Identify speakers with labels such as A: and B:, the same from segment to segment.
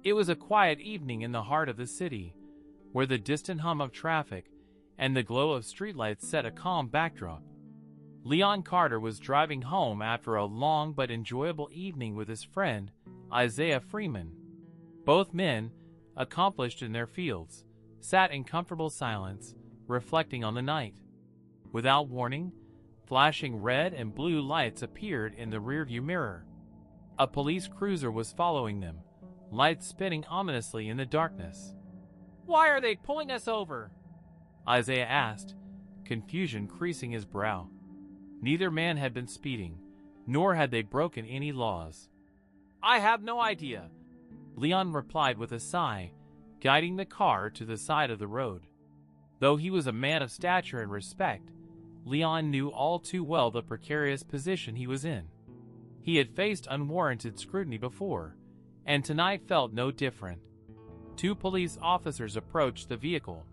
A: It was a quiet evening in the heart of the city, where the distant hum of traffic and the glow of streetlights set a calm backdrop. Leon Carter was driving home after a long but enjoyable evening with his friend, Isaiah Freeman. Both men, accomplished in their fields, sat in comfortable silence, reflecting on the night. Without warning, flashing red and blue lights appeared in the rearview mirror. A police cruiser was following them, lights spinning ominously in the darkness.
B: "Why are they pulling us over?"
A: Isaiah asked, confusion creasing his brow. Neither man had been speeding, nor had they broken any laws.
B: "I have no idea,"
A: Leon replied with a sigh, guiding the car to the side of the road. Though he was a man of stature and respect, Leon knew all too well the precarious position he was in. He had faced unwarranted scrutiny before, and tonight felt no different. Two police officers approached the vehicle.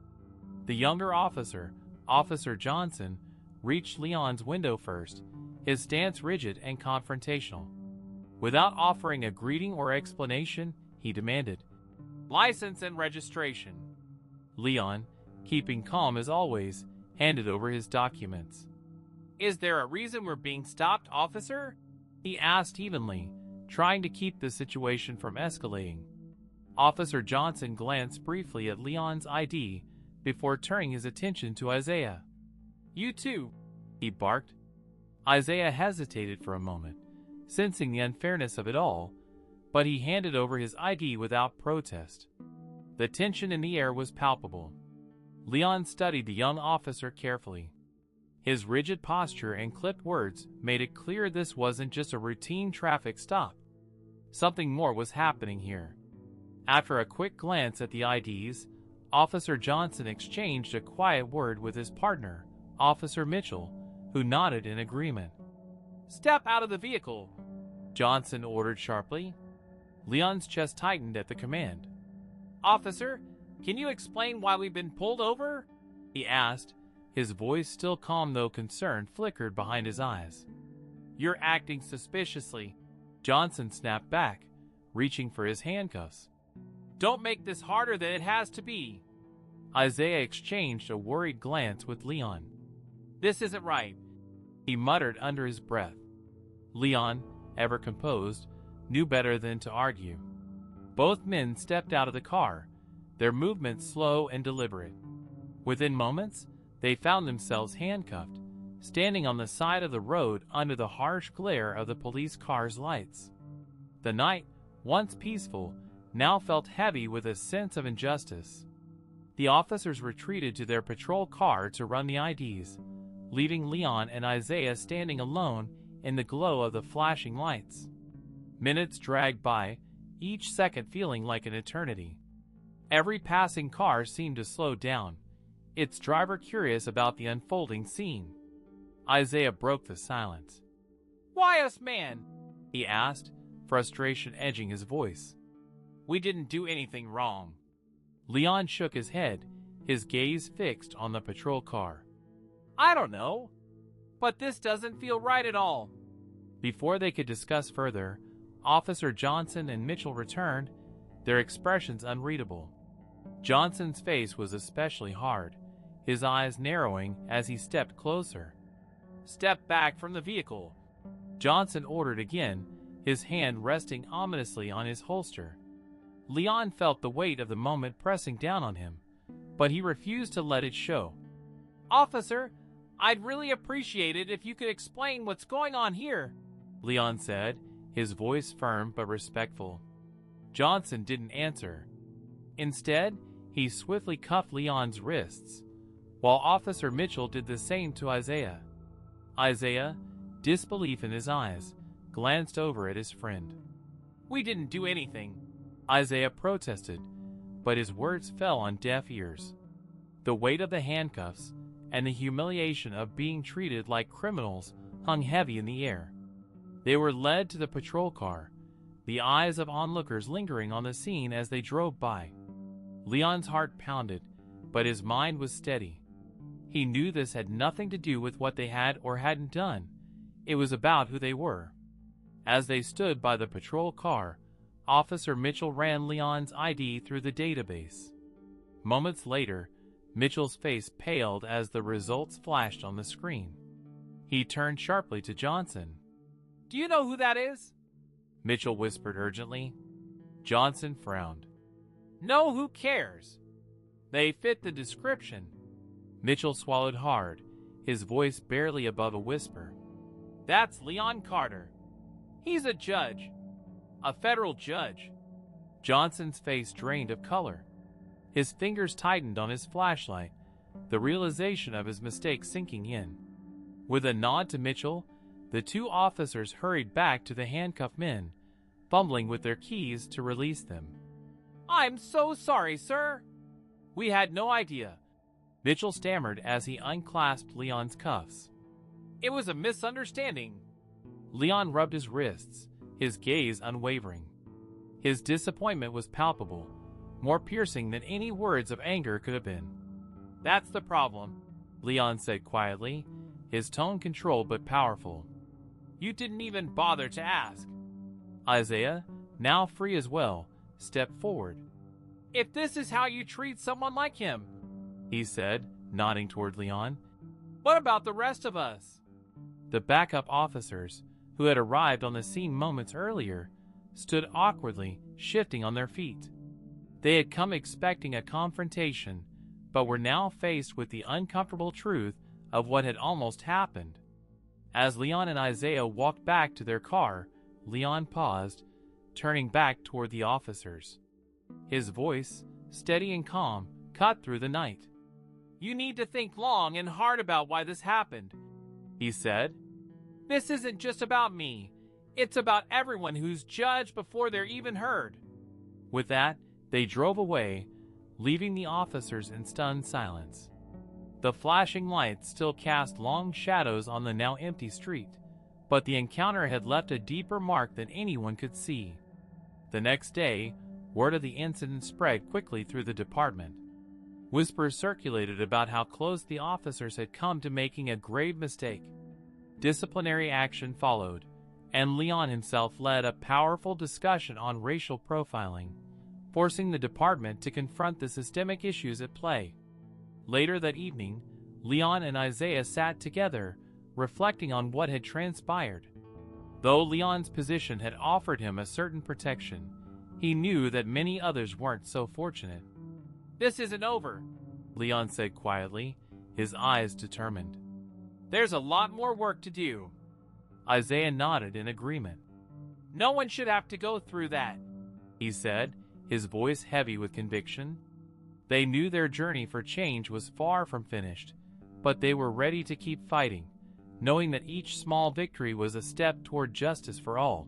A: The younger officer, Officer Johnson, reached Leon's window first, his stance rigid and confrontational. Without offering a greeting or explanation, he demanded,
B: "License and registration."
A: Leon, keeping calm as always, handed over his documents.
B: "Is there a reason we're being stopped, officer?"
A: he asked evenly, trying to keep the situation from escalating. Officer Johnson glanced briefly at Leon's ID before turning his attention to Isaiah.
B: "You too,"
A: he barked. Isaiah hesitated for a moment, sensing the unfairness of it all, but he handed over his ID without protest. The tension in the air was palpable. Leon studied the young officer carefully. His rigid posture and clipped words made it clear this wasn't just a routine traffic stop. Something more was happening here. After a quick glance at the IDs, Officer Johnson exchanged a quiet word with his partner, Officer Mitchell, who nodded in agreement.
B: "Step out of the vehicle,"
A: Johnson ordered sharply. Leon's chest tightened at the command.
B: "Officer, can you explain why we've been pulled over?"
A: he asked, his voice still calm though concern flickered behind his eyes.
B: "You're acting suspiciously,"
A: Johnson snapped back, reaching for his handcuffs.
B: "Don't make this harder than it has to be."
A: Isaiah exchanged a worried glance with Leon.
B: "This isn't right,"
A: he muttered under his breath. Leon, ever composed, knew better than to argue. Both men stepped out of the car, their movements slow and deliberate. Within moments, they found themselves handcuffed, standing on the side of the road under the harsh glare of the police car's lights. The night, once peaceful, now felt heavy with a sense of injustice. The officers retreated to their patrol car to run the IDs, leaving Leon and Isaiah standing alone in the glow of the flashing lights. Minutes dragged by, each second feeling like an eternity. Every passing car seemed to slow down, its driver curious about the unfolding scene. Isaiah broke the silence.
B: "Why us, man?"
A: he asked, frustration edging his voice.
B: "We didn't do anything wrong."
A: Leon shook his head, his gaze fixed on the patrol car.
B: "I don't know, but this doesn't feel right at all."
A: Before they could discuss further, Officer Johnson and Mitchell returned, their expressions unreadable. Johnson's face was especially hard, his eyes narrowing as he stepped closer.
B: "Step back from the vehicle,"
A: Johnson ordered again, his hand resting ominously on his holster. Leon felt the weight of the moment pressing down on him, but he refused to let it show.
B: "Officer, I'd really appreciate it if you could explain what's going on here,"
A: Leon said, his voice firm but respectful. Johnson didn't answer. Instead, he swiftly cuffed Leon's wrists, while Officer Mitchell did the same to Isaiah. Isaiah, disbelief in his eyes, glanced over at his friend.
B: "We didn't do anything,"
A: Isaiah protested, but his words fell on deaf ears. The weight of the handcuffs and the humiliation of being treated like criminals hung heavy in the air. They were led to the patrol car, the eyes of onlookers lingering on the scene as they drove by. Leon's heart pounded, but his mind was steady. He knew this had nothing to do with what they had or hadn't done. It was about who they were. As they stood by the patrol car, Officer Mitchell ran Leon's ID through the database. Moments later, Mitchell's face paled as the results flashed on the screen. He turned sharply to Johnson.
B: Do you know who that is?
A: Mitchell whispered urgently. Johnson frowned.
B: No, who cares?
A: They fit the description. Mitchell swallowed hard, his voice barely above a whisper.
B: That's Leon Carter. He's a judge. A federal judge.
A: Johnson's face drained of color. His fingers tightened on his flashlight, the realization of his mistake sinking in. With a nod to Mitchell, the two officers hurried back to the handcuffed men, fumbling with their keys to release them.
B: I'm so sorry, sir.
A: We had no idea, Mitchell stammered as he unclasped Leon's cuffs.
B: It was a misunderstanding.
A: Leon rubbed his wrists, his gaze unwavering. His disappointment was palpable, more piercing than any words of anger could have been.
B: That's the problem,
A: Leon said quietly, his tone controlled but powerful.
B: You didn't even bother to ask.
A: Isaiah, now free as well, stepped forward.
B: If this is how you treat someone like him,
A: he said, nodding toward Leon,
B: what about the rest of us?
A: The backup officers, who had arrived on the scene moments earlier, stood awkwardly, shifting on their feet. They had come expecting a confrontation, but were now faced with the uncomfortable truth of what had almost happened. As Leon and Isaiah walked back to their car, Leon paused, turning back toward the officers. His voice, steady and calm, cut through the night.
B: You need to think long and hard about why this happened,
A: he said.
B: This isn't just about me. It's about everyone who's judged before they're even heard.
A: With that, they drove away, leaving the officers in stunned silence. The flashing lights still cast long shadows on the now empty street, but the encounter had left a deeper mark than anyone could see. The next day, word of the incident spread quickly through the department. Whispers circulated about how close the officers had come to making a grave mistake. Disciplinary action followed, and Leon himself led a powerful discussion on racial profiling, forcing the department to confront the systemic issues at play. Later that evening, Leon and Isaiah sat together, reflecting on what had transpired. Though Leon's position had offered him a certain protection, he knew that many others weren't so fortunate.
B: This isn't over,
A: Leon said quietly, his eyes determined.
B: There's a lot more work to do.
A: Isaiah nodded in agreement.
B: No one should have to go through that,
A: he said, his voice heavy with conviction. They knew their journey for change was far from finished, but they were ready to keep fighting, knowing that each small victory was a step toward justice for all.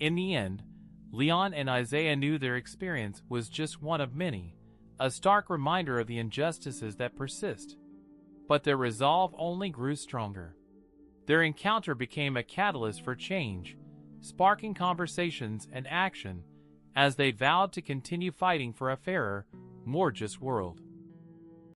A: In the end, Leon and Isaiah knew their experience was just one of many, a stark reminder of the injustices that persist. But their resolve only grew stronger. Their encounter became a catalyst for change, sparking conversations and action as they vowed to continue fighting for a fairer, more just world.